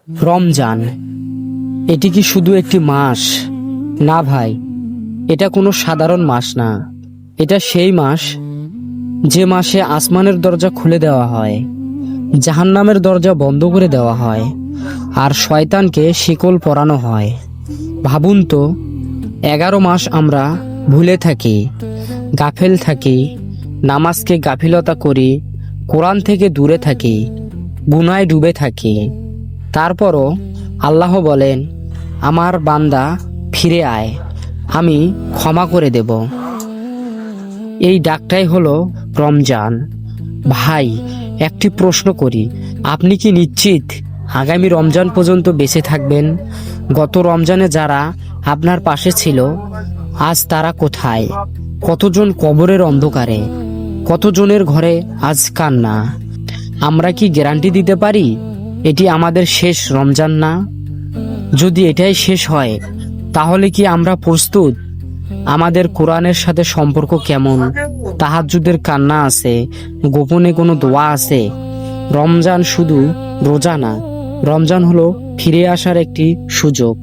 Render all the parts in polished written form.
রমজান এটি কি শুধু একটি মাস? না ভাই, এটা কোনো সাধারণ মাস না। এটা সেই মাস যে মাসে আসমানের দরজা খুলে দেওয়া হয়, জাহান্নামের দরজা বন্ধ করে দেওয়া হয়, আর শয়তানকে শিকল পরানো হয়। ভাবুন তো, 11 মাস আমরা ভুলে থাকি, গাফেল থাকি, নামাজকে গাফিলতা করি, কোরআন থেকে দূরে থাকি, গুনায় ডুবে থাকি। তারপরও আল্লাহ বলেন, আমার বান্দা ফিরে আয়, আমি ক্ষমা করে দেব। এই ডাকটাই হলো রমজান। ভাই, একটি প্রশ্ন করি, আপনি কি নিশ্চিত আগামী রমজান পর্যন্ত বেঁচে থাকবেন? গত রমজানে যারা আপনার পাশে ছিল, আজ তারা কোথায়? কতজন কবরের অন্ধকারে, কতজনের ঘরে আজ কান্না। আমরা কি গ্যারান্টি দিতে পারি এটি আমাদের শেষ রমজান না? যদি এটাই শেষ হয়, তাহলে কি আমরা প্রস্তুত? আমাদের কোরআনের সাথে সম্পর্ক কেমন? তাহাজ্জুদের কান্না আছে, গোপনে কোনো দোয়া আছে? রমজান শুধু রোজা না, রমজান হলো ফিরে আসার একটি সুযোগ।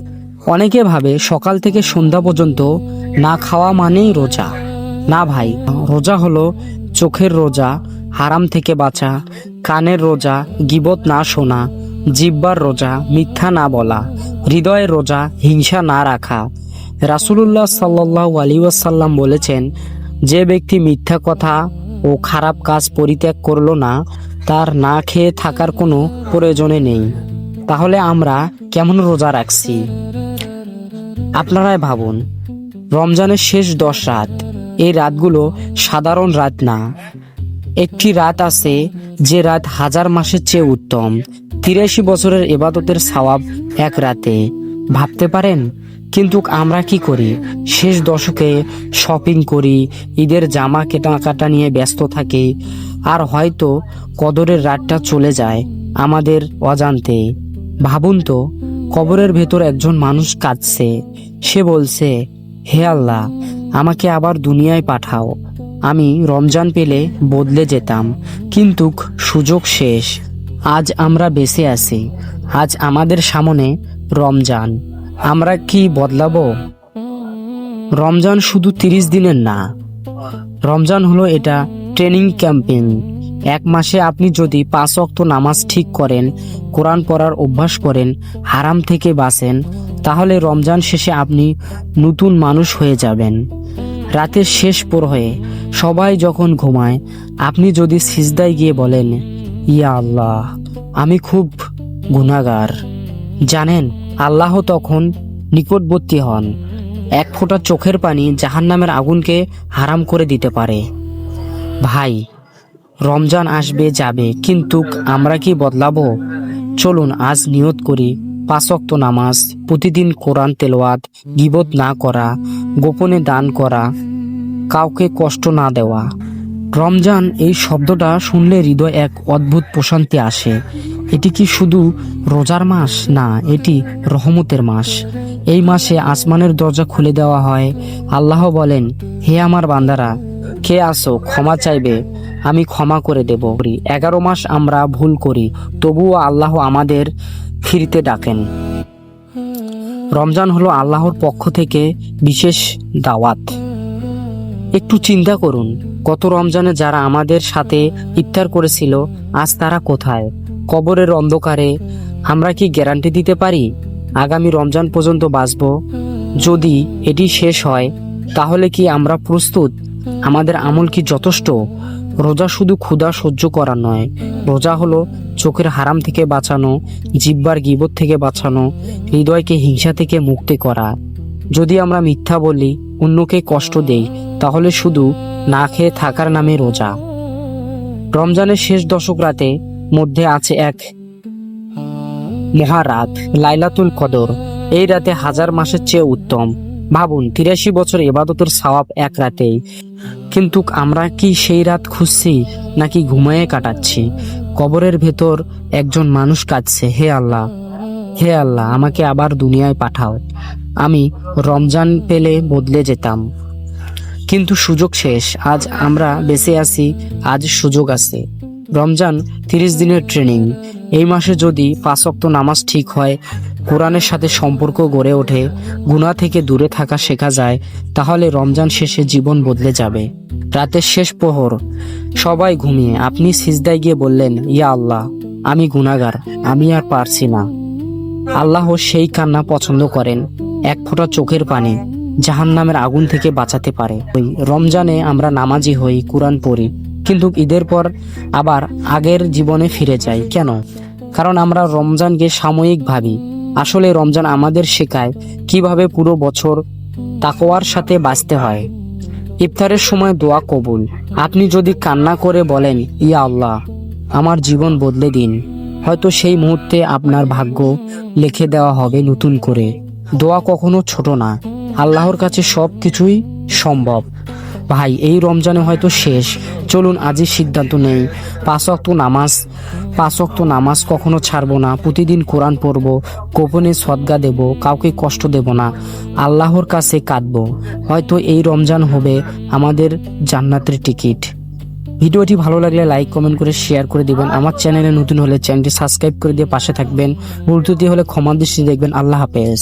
অনেকে ভাবে সকাল থেকে সন্ধ্যা পর্যন্ত না খাওয়া মানেই রোজা। না ভাই, রোজা হলো চোখের রোজা, হারাম থেকে বাঁচা; কানের রোজা, গীবত না শোনা; জিহ্বার রোজা, মিথ্যা না বলা; হৃদয়ের রোজা, হিংসা না রাখা। রাসূলুল্লাহ সাল্লাল্লাহু আলাইহি ওয়াসাল্লাম বলেছেন, যে ব্যক্তি মিথ্যা কথা ও খারাপ কাজ পরিত্যাগ করলো না, তার না খেয়ে থাকার কোনো প্রয়োজনে নেই। তাহলে আমরা কেমন রোজা রাখছি? আপনারাই ভাবুন। রমজানের শেষ 10 রাত, এই রাতগুলো সাধারণ রাত না। একটি রাত আছে যে রাত 1000 মাসের চেয়ে উত্তম। 83 বছরের ইবাদতের সওয়াব এক রাতে, ভাবতে পারেন? কিন্তু আমরা কি করি? শেষ দশকে শপিং করি, ঈদের জামা কেনাকাটা নিয়ে ব্যস্ত থাকি, আর হয়তো কদরের রাতটা চলে যায় আমাদের অজান্তে। ভাবুন তো, কবরের ভেতর একজন মানুষ কাঁদছে। সে বলছে, হে আল্লাহ, আমাকে আবার দুনিয়ায় পাঠাও। আমি রমজান পেলে বদলে যেতাম, কিন্তু সুযোগ শেষ। আজ আমরা বেঁচে আছি, আজ আমাদের সামনে রমজান। আমরা কি বদলাবো? রমজান শুধু 30 দিনের না, রমজান হলো এটা ট্রেনিং ক্যাম্পেইন। 1 মাসে আপনি যদি 5 ওয়াক্ত নামাজ ঠিক করেন, কোরআন পড়ার অভ্যাস করেন, হারাম থেকে বাঁচেন, তাহলে রমজান শেষে আপনি নতুন মানুষ হয়ে যাবেন। রাতের শেষ প্রহরে সবাই যখন ঘুমায়, আপনি যদি সিজদায় গিয়ে বলেন, ইয়া আল্লাহ, আমি খুব গুনাহগার, জানেন আল্লাহ তখন নিকটবর্তী হন। 1 ফোঁটা চোখের পানি জাহান্নামের আগুনকে হারাম করে দিতে পারে। ভাই, রমজান আসবে যাবে, কিন্তু আমরা কি বদলাবো? চলুন আজ নিয়ত করি, 5 ওয়াক্ত নামাজ, প্রতিদিন কোরআন তেলাওয়াত, গীবত না করা, গোপনে দান করা, কাউকে কষ্ট না দেওয়া। রমজান এই শব্দটা শুনলে হৃদয় এক অদ্ভুত প্রশান্তি আসে। এটি কি শুধু রোজার মাস? না, এটি রহমতের মাস। এই মাসে আসমানের দরজা খুলে দেওয়া হয়। আল্লাহ বলেন, হে আমার বান্দারা, কে আসো, ক্ষমা চাইবে, আমি ক্ষমা করে দেব। 11 মাস আমরা ভুল করি, তবুও আল্লাহ আমাদের ফিরতে ডাকেন। রমজান হলো আল্লাহর পক্ষ থেকে বিশেষ দাওয়াত। একটু চিন্তা করুন, গত রমজানে যারা আমাদের সাথে ইফতার করেছিল, আজ তারা কোথায়? কবরের অন্ধকারে। আমরা কি গ্যারান্টি দিতে পারি আগামী রমজান পর্যন্ত বাঁচব? যদি এটি শেষ হয়, তাহলে কি আমরা প্রস্তুত? আমাদের আমল কি যথেষ্ট? রোজা শুধু ক্ষুধা সহ্য করা নয়, রোজা হলো চোখের হারাম থেকে বাঁচানো, জিহ্বার গীবত থেকে বাঁচানো, হৃদয়কে হিংসা থেকে মুক্তি করা। যদি আমরা মিথ্যা বলি, অন্যকে কষ্ট দেই, তাহলে শুধু না খেয়ে থাকার নামে রোজা। রমজানের শেষ দশক রাতে মধ্যে আছে এক মহারাত, লাইলাতুল কদর। এই রাতে 1000 মাসের চেয়ে উত্তম। ভাবুন, 83 বছর ইবাদতের সওয়াব এক রাতেই। কিন্তু আমরা কি সেই রাত খুঁজছি, নাকি ঘুমিয়ে কাটাচ্ছি? কবরের ভেতর একজন মানুষ কাঁদছে, হে আল্লাহ, হে আল্লাহ, আমাকে আবার দুনিয়ায় পাঠাও। আমি রমজান পেলে বদলে যেতাম, কিন্তু সুযোগ শেষ। আজ আমরা বেঁচে আছি, আজ সুযোগ আছে। রমজান 30 দিনের ট্রেনিং। এই মাসে যদি 5 ওয়াক্ত নামাজ ঠিক হয়, কোরআনের সাথে সম্পর্ক গড়ে ওঠে, গুনাহ থেকে দূরে থাকা শেখা যায়, তাহলে রমজান শেষে জীবন বদলে যাবে। রাতের শেষ প্রহর, সবাই ঘুমিয়ে, আপনি সিজদায় গিয়ে বললেন, ইয়া আল্লাহ, আমি গুনাহগার, আমি আর পারছি না। আল্লাহ সেই কান্না পছন্দ করেন। এক ফোঁটা চোখের পানি জাহান্নামের আগুন থেকে বাঁচাতে পারে। ওই রমজানে আমরা নামাজি হই, কোরআন পড়ি, কিন্তু ঈদের পর আবার আগের জীবনে ফিরে যাই কেন? কারণ আমরা রমজানকে সাময়িক ভাবি। আসলে রমজান আমাদের শেখায় কিভাবে পুরো বছর তাকওয়ার সাথে বাঁচতে হয়। ইফতারের সময় দোয়া কবুল। আপনি যদি কান্না করে বলেন, ইয়া আল্লাহ, আমার জীবন বদলে দিন, হয়তো সেই মুহূর্তে আপনার ভাগ্য লিখে দেওয়া হবে নতুন করে। দোয়া কখনো ছোট না, আল্লাহর কাছে সব কিছুই সম্ভব। ভাই, এই রমজানে হয়তো শেষ, চলুন আজই সিদ্ধান্ত নেই, 5 ওয়াক্ত নামাজ কখনো ছাড়বো না, প্রতিদিন কোরআন পড়বো, গোপনে সদকা দেব, কাউকে কষ্ট দেব না, আল্লাহর কাছে কাঁদবো। হয়তো এই রমজান হবে আমাদের জান্নাতের টিকিট। ভিডিওটি ভালো লাগলে লাইক কমেন্ট করে শেয়ার করে দিবেন। আমার চ্যানেলে নতুন হলে চ্যানেলটি সাবস্ক্রাইব করে দিয়ে পাশে থাকবেন। ভুল ত্রুটি হলে ক্ষমা দৃষ্টি দেখবেন। আল্লাহ হাফেজ।